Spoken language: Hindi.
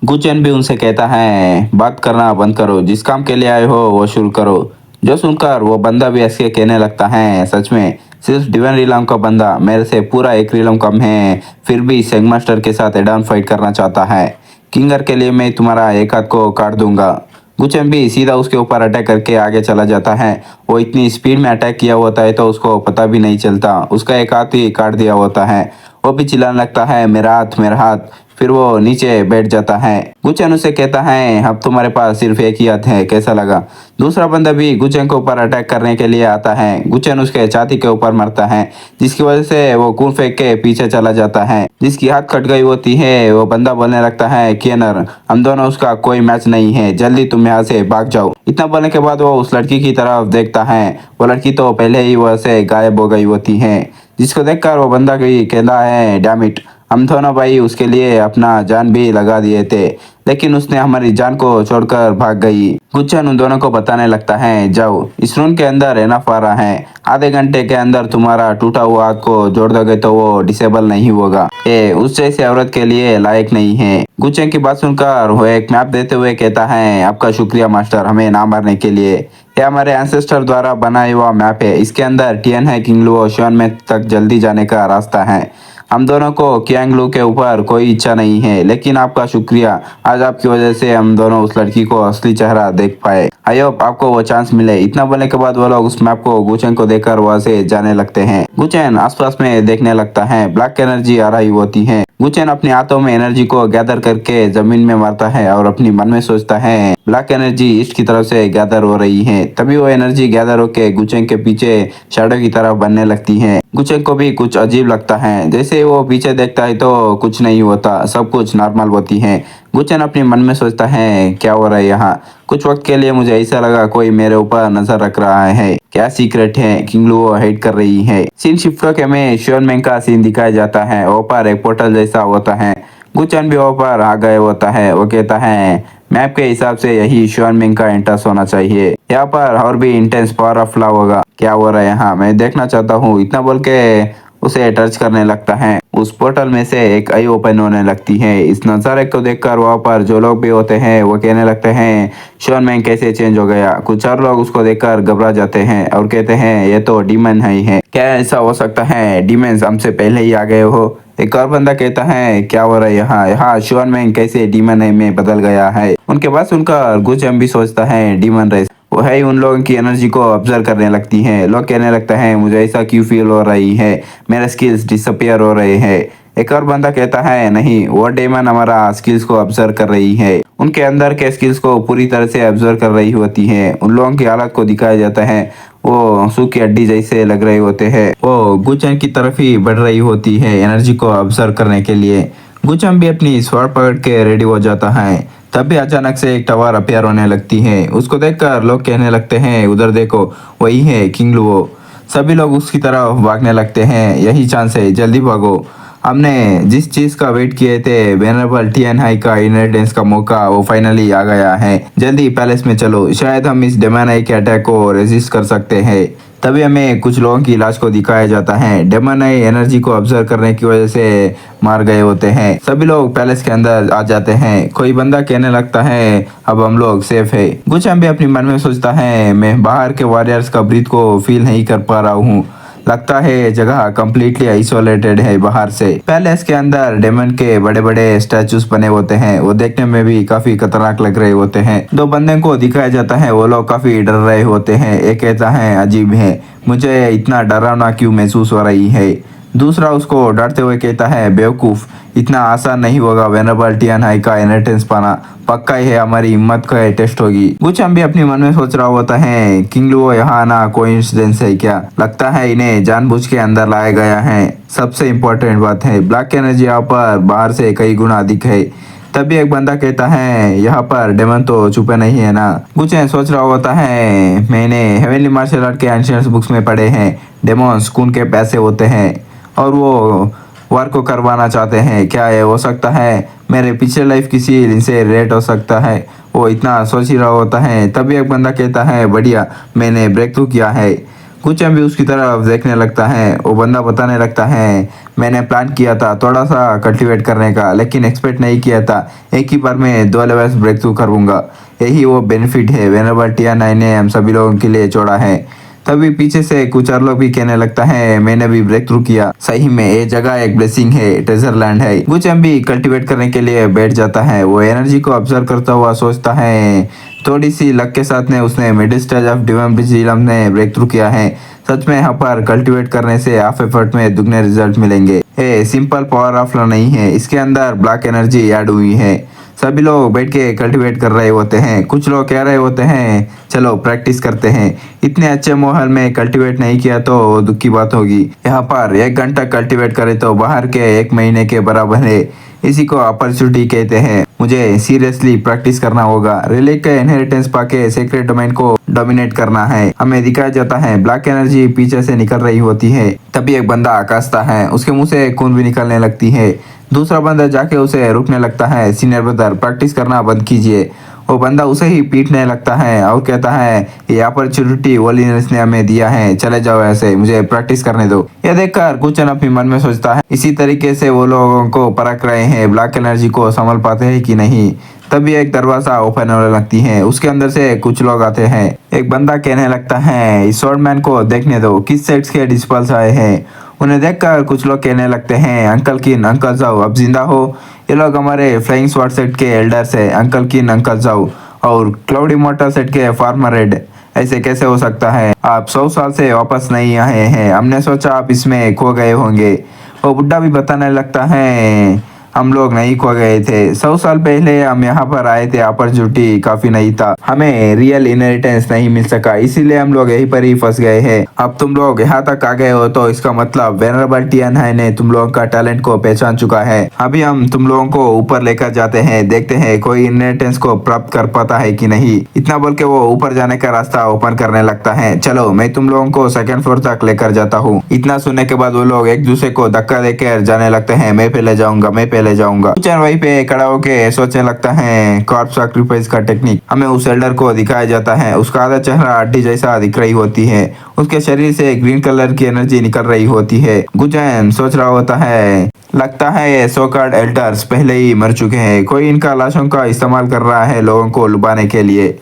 गुचेन भी उनसे कहता है बात करना बंद करो, जिस काम के लिए आए हो वो शुरू करो। जो सुनकर वो बंदा भी ऐसे कहने लगता है, सच में सिर्फ डिवन रीलम का बंदा मेरे से पूरा एक रीलम कम है, फिर भी सेग मास्टर के साथ एडॉन फाइट करना चाहता है। किंगर के लिए मैं तुम्हारा एक हाथ को काट दूंगा। गुचेन भी सीधा उसके ऊपर अटैक करके आगे चला जाता है। वो इतनी स्पीड में अटैक किया होता है तो उसको पता भी नहीं चलता, उसका एक हाथ ही काट दिया होता है। वो भी चिल्लाने लगता है मेरा हाथ मेरा हाथ, फिर वो नीचे बैठ जाता है। गुचेन उसे कहता है अब तुम्हारे पास सिर्फ एक ही हाथ है, कैसा लगा। दूसरा बंदा भी गुचेन के ऊपर अटैक करने के लिए आता है। गुचेन उसके छाती के ऊपर मरता है, जिसकी वजह से वो खून फेंक के पीछे चला जाता है। जिसकी हाथ कट गई होती है वो बंदा बोलने लगता है कियनर, हम दोनों उसका कोई मैच नहीं है, जल्दी तुम यहाँ से भाग जाओ। इतना बोलने के बाद वो उस लड़की की तरफ देखता है। वो लड़की तो पहले ही वह से गायब हो गई होती है, जिसको देखकर वो बंदा भी कहता है डैम इट, हम दोनों भाई उसके लिए अपना जान भी लगा दिए थे, लेकिन उसने हमारी जान को छोड़कर भाग गई। गुच्चन उन दोनों को बताने लगता है जाओ, इस रूम के अंदर एनफ आ रहा है, आधे घंटे के अंदर तुम्हारा टूटा हुआ हाथ को जोड़ दोगे तो वो डिसेबल नहीं होगा। ये उस जैसी औरत के लिए लायक नहीं है। गुच्चन की बात सुनकर वो एक मैप देते हुए कहता है आपका शुक्रिया मास्टर, हमें ना मारने के लिए। ये हमारे एंसेस्टर द्वारा बनाया हुआ मैप है, इसके अंदर टियन है किंगलू और शियोन में तक जल्दी जाने का रास्ता है। हम दोनों को कियांगलू के ऊपर कोई इच्छा नहीं है, लेकिन आपका शुक्रिया, आज आपकी वजह से हम दोनों उस लड़की को असली चेहरा देख पाए। आई होप आपको वो चांस मिले। इतना बोलने के बाद वो लोग उस मैप को गुचेन को देखकर वहां से जाने लगते हैं। गुचेन आसपास में देखने लगता है, ब्लैक एनर्जी आ रही होती है। गुचेन अपने हाथों में एनर्जी को गैदर करके जमीन में मारता है और अपनी मन में सोचता है ब्लैक एनर्जी ईस्ट की तरफ से गैदर हो रही है। तभी वो एनर्जी गैदर होके गुचेन के पीछे शैडो की तरफ बनने लगती है। गुचेन को भी कुछ अजीब लगता है, जैसे वो पीछे देखता है तो कुछ नहीं होता, सब कुछ नॉर्मल होती है। गुचेन अपने मन में सोचता है क्या हो रहा है यहाँ। कुछ वक्त के लिए मुझे ऐसा लगा कोई मेरे ऊपर नजर रख रहा है, क्या सीक्रेट है। किंगलू वो हाइड कर रही है। सीन शिफ्ट होके में शियोन मेंग का सीन दिखाया जाता है, ऊपर एक पोर्टल जैसा होता है। गुचेन भी ऊपर आ गए होता है। वो कहता है मैप के हिसाब से यही शियोन मेंग का एंट्रेंस होना चाहिए, यहाँ पर और भी इंटेंस पावर ऑफ लव होगा, क्या हो रहा है यहाँ, मैं देखना चाहता हूँ। इतना बोल के उसे टच करने लगता है। उस पोर्टल में से एक आई ओपन होने लगती है। इस नज़ारे को देखकर वहाँ पर जो लोग भी होते हैं वो कहने लगते हैं शियोन मेंग कैसे चेंज हो गया। कुछ और लोग उसको देखकर घबरा जाते हैं और कहते हैं ये तो डीमन है ही है, क्या ऐसा हो सकता है, डीमंस हमसे पहले ही आ गए हो। एक और बंदा कहता है क्या हो रहा है यहाँ, यहाँ शियोन मेंग कैसे डीमन है में बदल गया है। उनके बाद सुनकर गुचेन भी सोचता है डीमन रेस वो है ही उन लोगों की एनर्जी को ऑब्जर्व करने लगती है। लोग कहने लगता है मुझे ऐसा क्यों फील हो रही है, मेरे स्किल्स डिसअपियर हो रहे हैं। एक और बंदा कहता है नहीं, वो डेमन हमारा स्किल्स को ऑब्जर्व कर रही है, उनके अंदर के स्किल्स को पूरी तरह से ऑब्जर्व कर रही होती है। उन लोगों की हालत को दिखाया जाता है, वो सूखी हड्डी जैसे लग रहे होते हैं। वो गुचेन की तरफ ही बढ़ रही होती है एनर्जी को ऑब्जर्व करने के लिए। गुचेन भी अपनी स्वॉर्ड पकड़ के रेडी हो जाता है। तभी अचानक से एक टावर अपियर होने लगती है। उसको देखकर लोग कहने लगते हैं उधर देखो, वही है किंगलू। सभी लोग उसकी तरफ भागने लगते हैं, यही चांस है, जल्दी भागो। हमने जिस चीज का वेट किए थे, वेनरेबल टियन हाई का इनहेरिटेंस का मौका वो फाइनली आ गया है, जल्दी पैलेस में चलो, शायद हम इस डेमन हाई के अटैक को रेजिस्ट कर सकते हैं। तभी हमें कुछ लोगों की लाश को दिखाया जाता है। डेमन हाई एनर्जी को ऑब्जर्व करने की वजह से मार गए होते हैं। सभी लोग पैलेस के अंदर आ जाते हैं। कोई बंदा कहने लगता है अब हम लोग सेफ है। गुचेन भी अपनी मन में सोचता है मैं बाहर के वॉरियर्स का ब्रीथ को फील नहीं कर पा रहा हूँ, लगता है जगह कंप्लीटली आइसोलेटेड है बाहर से। पैलेस के अंदर डेमन के बड़े बड़े स्टैचूज बने होते हैं, वो देखने में भी काफी खतरनाक लग रहे होते हैं। दो बंदे को दिखाया जाता है, वो लोग काफी डर रहे होते हैं। एक कहता है अजीब है, मुझे इतना डरावना क्यों महसूस हो रही है। दूसरा उसको डरते हुए कहता है बेवकूफ, इतना आसान नहीं होगा वेनरेबल टियन हाई का इनहेरिटेंस पाना, पक्का ही है हमारी हिम्मत का टेस्ट होगी। गुचेन भी अपनी मन में सोच रहा होता है किंगलू यहाँ आना कोइंसिडेंस है क्या, लगता है इन्हें जानबूझ के अंदर लाया गया है। सबसे इम्पोर्टेंट बात है ब्लैक एनर्जी यहाँ पर बाहर से कई गुना अधिक है। तभी एक बंदा कहता है यहाँ पर डेमन तो छुपे नहीं है ना। गुचेन सोच रहा होता है मैंने हेवनली मार्शल आर्ट के एंशिएंट बुक्स में पढ़े हैं, डेमोन्स खून के पैसे होते हैं और वो वार को करवाना चाहते हैं, क्या ये हो सकता है, मेरे पिछले लाइफ किसी इनसे रिलेट हो सकता है। वो इतना सोच ही रहा होता है। तभी एक बंदा कहता है बढ़िया, मैंने ब्रेक थ्रू किया है, गुचैन भी उसकी तरफ देखने लगता है। वो बंदा बताने लगता है, मैंने प्लान किया था थोड़ा सा कल्टीवेट करने का, लेकिन एक्सपेक्ट नहीं किया था एक ही बार में 2 लेवल्स ब्रेक थ्रू करूँगा। यही वो बेनिफिट है वेनरेबल TR9 ने हम सभी लोगों के लिए छोड़ा है। तभी पीछे से कुछ और लोग भी कहने लगता है, मैंने भी ब्रेक थ्रू किया, सही में ये जगह एक ब्लेसिंग है, ट्रेजर लैंड है। गुचैन भी कल्टीवेट करने के लिए बैठ जाता है। वो एनर्जी को ऑब्जर्व करता हुआ सोचता है, थोड़ी सी लक के साथ ने उसने middle stage of divine bridge ने ब्रेक थ्रू किया है। सच में यहाँ पर कल्टीवेट करने से हाफ एफर्ट में दुगने रिजल्ट मिलेंगे। ये सिंपल पावर ऑफ नहीं है, इसके अंदर ब्लैक एनर्जी ऐड हुई है। सभी लोग बैठ के कल्टीवेट कर रहे होते हैं। कुछ लोग कह रहे होते हैं, चलो प्रैक्टिस करते हैं। इतने अच्छे माहौल में कल्टीवेट नहीं किया तो दुख की बात होगी। यहाँ पर 1 घंटा कल्टीवेट करे तो बाहर के 1 महीने के बराबर है। इसी को अपॉर्चुनिटी कहते हैं। मुझे सीरियसली प्रैक्टिस करना होगा। रिलीक का इनहेरिटेंस पाके सीक्रेट डोमेन को डोमिनेट करना है। हमें दिखाया जाता है ब्लैक एनर्जी पीछे से निकल रही होती है। तभी एक बंदा आकाशता है, उसके मुंह से खून भी निकलने लगती है। दूसरा बंदा जाके उसे रोकने लगता है, सीनियर ब्रदर प्रैक्टिस करना बंद कीजिए। वो बंदा उसे ही पीटने लगता है और कहता है, ये अपॉर्चुनिटी वोलिनस ने हमें दिया है, चले जाओ ऐसे, मुझे प्रैक्टिस करने दो। यह देखकर गुचैन अपने मन में सोचता है, इसी तरीके से वो लोगों को परख रहे हैं ब्लैक एनर्जी को संभाल पाते हैं कि नहीं। तभी एक दरवाजा ओपन होने लगती है, उसके अंदर से कुछ लोग आते हैं। एक बंदा कहने लगता है, इस स्वॉर्डमैन को देखने दो, किस सेक्स के डिस्पल्स आए हैं। उन्हें देखकर कुछ लोग कहने लगते हैं, अंकल किन, अंकल जाओ, अब जिंदा हो। ये लोग हमारे फ्लाइंग स्वॉर्ड सेट के एल्डर्स है, अंकल किन, अंकल जाओ। और क्लाउड इमॉर्टल सेट के फार्मर रेड, ऐसे कैसे हो सकता है, आप 100 साल से वापस नहीं आए हैं, हमने सोचा आप इसमें खो गए होंगे। वो बुड्ढा भी बताने लगता है, हम लोग नहीं खो गए थे, 100 साल पहले हम यहाँ पर आए थे, अपॉर्चुनिटी काफी नहीं था, हमें रियल इनहेरिटेंस नहीं मिल सका, इसीलिए हम लोग यहीं पर ही फंस गए हैं। अब तुम लोग यहाँ तक आ गए हो तो इसका मतलब वेनरेबल TR9 ने तुम लोगों का टैलेंट को पहचान चुका है। अभी हम तुम लोगों को ऊपर लेकर जाते हैं, देखते हैं कोई इनहेरिटेंस को प्राप्त कर पाता है कि नहीं। इतना बोल के वो ऊपर जाने का रास्ता ओपन करने लगता है। चलो मैं तुम लोगों को 2nd फ्लोर तक लेकर जाता हूँ। इतना सुनने के बाद वो लोग एक दूसरे को धक्का देकर जाने लगते हैं, मैं पहले जाऊंगा, मैं पहले जाऊंगा। गुचैन वहीं पे खड़ा होके सोचने लगता है, कॉर्प्स सैक्रिफाइस का टेक्निक। हमें उस एल्डर को दिखाया जाता है, उसका आधा चेहरा हड्डी जैसा दिख रही होती है, उसके शरीर से ग्रीन कलर की एनर्जी निकल रही होती है। गुचैन सोच रहा होता है, लगता है ये सो-कॉल्ड एल्डर्स पहले ही मर चुके हैं, कोई इनका लाशों का इस्तेमाल कर रहा है लोगों को लुभाने के लिए।